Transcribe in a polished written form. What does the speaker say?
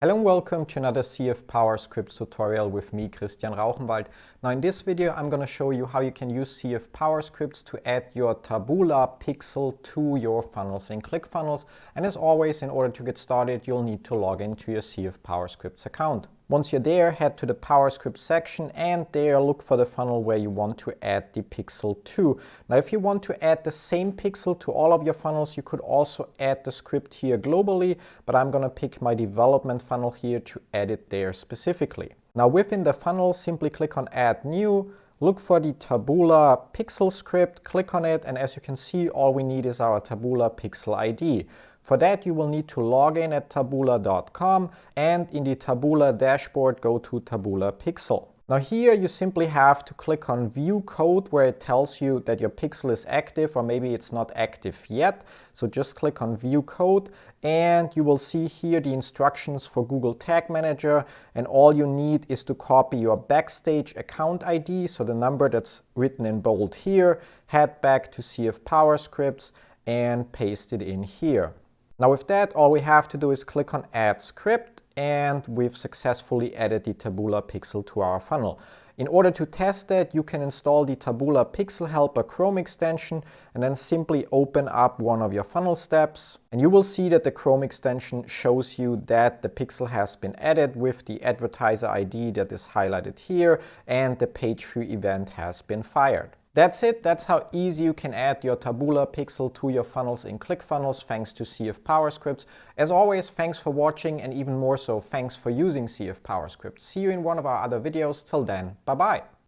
Hello and welcome to another CF PowerScript tutorial with me, Christian Rauchenwald. Now in this video I'm going to show you how you can use CF PowerScripts to add your Taboola pixel to your funnels in ClickFunnels. And as always, in order to get started, you'll need to log into your CF PowerScripts account. Once you're there, head to the PowerScript section and there look for the funnel where you want to add the pixel to. Now if you want to add the same pixel to all of your funnels, you could also add the script here globally, but I'm going to pick my development funnel here to add it there specifically. Now within the funnel, simply click on Add New, look for the Taboola pixel script, click on it, and as you can see, all we need is our Taboola pixel ID. For that, you will need to log in at taboola.com and in the Taboola dashboard, go to Taboola Pixel. Now here you simply have to click on View Code where it tells you that your pixel is active or maybe it's not active yet. So just click on View Code and you will see here the instructions for Google Tag Manager, and all you need is to copy your Backstage account ID, so the number that's written in bold here, head back to CF PowerScripts and paste it in here. Now with that, all we have to do is click on Add Script and we've successfully added the Taboola pixel to our funnel. In order to test that, you can install the Taboola Pixel Helper Chrome extension and then simply open up one of your funnel steps. And you will see that the Chrome extension shows you that the pixel has been added with the advertiser ID that is highlighted here and the page view event has been fired. That's it. That's how easy you can add your Taboola pixel to your funnels in ClickFunnels thanks to CF PowerScripts. As always, thanks for watching, and even more so, thanks for using CF PowerScripts. See you in one of our other videos. Till then, bye-bye.